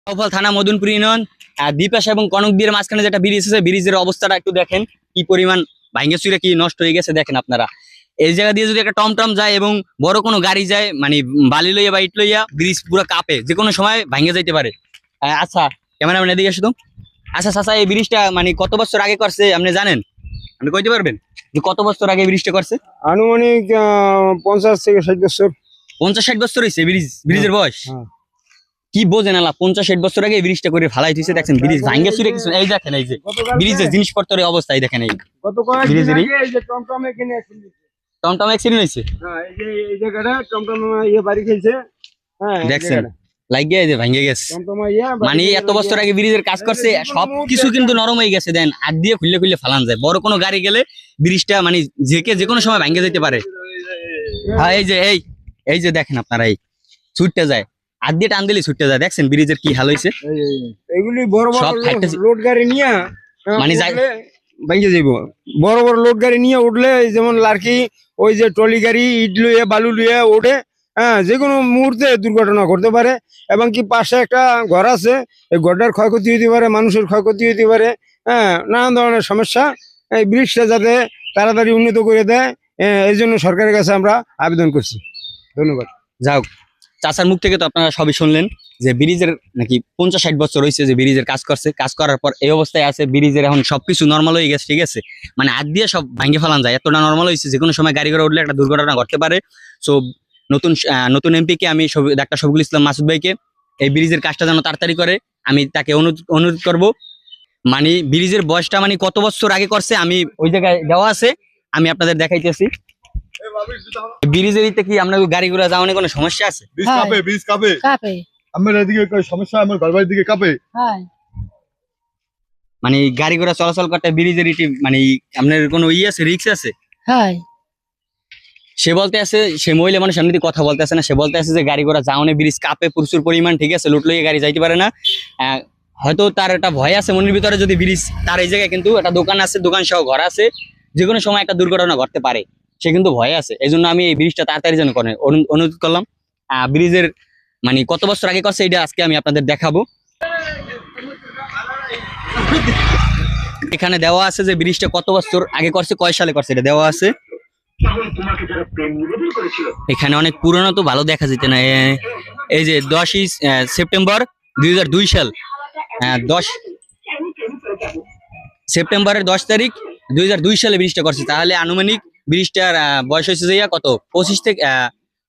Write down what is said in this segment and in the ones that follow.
নওফল থানা মদনপুর ইউনিয়ন দ্বীপাশা এবং কনকদির মাঝখানে যেটা ব্রিজ আছে, ব্রিজের অবস্থাটা একটু দেখেন কি পরিমাণ ভাঙ্গে চুরে কি নষ্ট হয়ে গেছে দেখেন আপনারা। এই জায়গা দিয়ে যদি একটা টমটম যায় এবং বড় কোনো গাড়ি যায়, মানে বালি লইয়া বা ইট লইয়া, ব্রিজ পুরো কাঁপে, যে কোনো সময় ভাঙ্গে যাইতে পারে। আচ্ছা ক্যামেরাম্যান এদিকে আসো তো। আচ্ছা চাচা, এই ব্রিজটা মানে কত বছর আগে করছে আপনি জানেন? আপনি কইতে পারবেন যে কত বছর আগে ব্রিজটা করছে? আনুমানিক 50 থেকে 60 বছর। 50-60 বছর হয়েছে ব্রিজের বয়স? কি বোঝেন আলা, 50-60 বছর আগে ব্রিজটা করে ফালাই দিয়েছে। দেখছেন ব্রিজ ভাঙ্গে চুরে কিছু, এই দেখেন এই যে ব্রিজের জিনিসপত্রের অবস্থা, এই দেখেন এই গত কয়েকদিন আগে এই যে টমটম এখানে টমটম অ্যাক্সিডেন্ট হয়েছে। হ্যাঁ, এই যে এই জায়গাটা টমটম বাড়ি খেয়েছে। হ্যাঁ, দেখছেন লাগিয়ে এই যে ভাঙ্গে গেছে। টমটম মানে এত বছর আগে ব্রিজের কাজ করছে, সবকিছু কিন্তু নরম হয়ে গেছে। দেন হাত দিয়ে খুললে খুললে ফালান যায়। বড় কোনো গাড়ি গেলে ব্রিজটা মানে যে কোনো সময় ভাঙ্গে যেতে পারে। হ্যাঁ, এই যে দেখেন আপনারা, এই ছুটতে যায়, হাত দিয়ে টান দিলে ছুটতে যায়। দেখছেন ব্রিজের কি হাল হয়েছে। এগুলি বড় বড় সব লোড গাড়ি নিয়ে মানে যায় ভাঙ্গে যাইব। বড় বড় লোড গাড়ি নিয়ে উঠলে, যেমন লার্কি ওই যে ট্রলি গাড়ি ইট লুয়ে বালু লুয়ে ওঠে, হ্যাঁ, যে কোনো মুহূর্তে দুর্ঘটনা ঘটতে পারে। এবং কি পাশে একটা ঘর আছে, এই ঘরটার ক্ষয়ক্ষতি হতে পারে, মানুষের ক্ষয়ক্ষতি হতে পারে। হ্যাঁ, নানান ধরনের সমস্যা। এই ব্রিজটা যাতে তাড়াতাড়ি উন্নত করে দেয়, এই জন্য সরকারের কাছে আমরা আবেদন করছি। ধন্যবাদ। যাও, চাচার মুখ থেকে তো আপনারা সবই শুনলেন যে ব্রিজের নাকি 50-60 বছর হয়েছে যে ব্রিজের কাজ করছে। কাজ করার পর এই অবস্থায় আছে, ব্রিজের এখন সবকিছু নর্মাল হয়ে গেছে, ঠিক আছে। মানে হাত দিয়ে সব ভাঙ্গে ফেলান যায়, এতটা নর্মাল হয়েছে যে কোনো সময় গাড়ি ঘোড়া উঠলে একটা দুর্ঘটনা ঘটতে পারে। সো নতুন এমপি কে আমি ডাক্তার শফিকুল ইসলাম মাসুদ ভাইকে এই ব্রিজের কাজটা যেন তাড়াতাড়ি করে, আমি তাকে অনুরোধ করব। মানে ব্রিজের বয়সটা মানে কত বছর আগে করছে আমি ওই জায়গায় দেওয়া আছে, আমি আপনাদের দেখাইতেছি। ব্রিজের ইতে কি আমরা গাড়ি ঘোড়া যাওয়ার কোনো সমস্যা আছে? ব্রিজ কাঁপে আমার এদিকে সমস্যা, আমার ঘরবাড়ির দিকে কাঁপে। মানে গাড়ি ঘোড়া চলাচল করতে ব্রিজের ইটি মানে আপনার কোনো আছে, রিস্ক আছে? সে বলতে আছে, সে মহিলা মানুষ এমনিতে কথা বলতে আছে না, সে বলতে আছে যে গাড়ি ঘোড়া যাওয়ানে ব্রিজ কাঁপে প্রচুর পরিমাণ, ঠিক আছে, লুট লইয়ে গাড়ি যাইতে পারে না। হয়তো তার একটা ভয় আছে মনের ভিতরে, যদি ব্রিজ, তার এই জায়গায় কিন্তু একটা দোকান আছে, দোকান সহ ঘর আছে, যে কোনো সময় একটা দুর্ঘটনা ঘটতে পারে, সে কিন্তু ভয় আছে। এই জন্য আমি এই ব্রিজটা তাড়াতাড়ি যেন করেন অনুরোধ করলাম। ব্রিজের মানে কত বছর আগে করছে এটা আজকে আমি আপনাদের দেখাবো। এখানে দেওয়া আছে যে ব্রিজটা কত বছর আগে করছে, কয় সালে করছে, এটা দেওয়া আছে। এখানে অনেক পুরনো, তো ভালো দেখা যেত না। এই যে 10ই সেপ্টেম্বর 2002 সাল, 10 সেপ্টেম্বরের 10 তারিখ 2002 সালে ব্রিজটা করছে। তাহলে আনুমানিক ব্রিজটার বয়স হয়েছে যে কত, 25 থেকে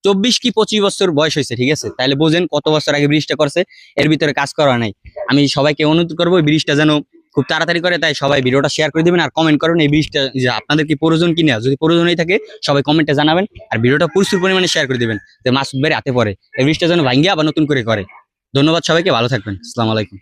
24 কি 25 বছর বয়স হয়েছে, ঠিক আছে। তাহলে বোঝেন কত বছর আগে ব্রিজটা করছে, এর ভিতরে কাজ করা নাই। আমি সবাইকে অনুরোধ করবো এই ব্রিজটা যেন খুব তাড়াতাড়ি করে, তাই সবাই ভিডিওটা শেয়ার করে দিবেন আর কমেন্ট করবেন এই ব্রিজটা যে আপনাদের কি প্রয়োজন কিনা। যদি প্রয়োজন হয়ে থাকে সবাই কমেন্টে জানাবেন, আর ভিডিওটা প্রচুর পরিমাণে শেয়ার করে দিবেন যে মাসুদ ভাইয়ের হাতে পড়ে এই ব্রিজটা যেন ভাঙ্গিয়ে আবার নতুন করে। ধন্যবাদ সবাইকে, ভালো থাকবেন, আসসালামু আলাইকুম।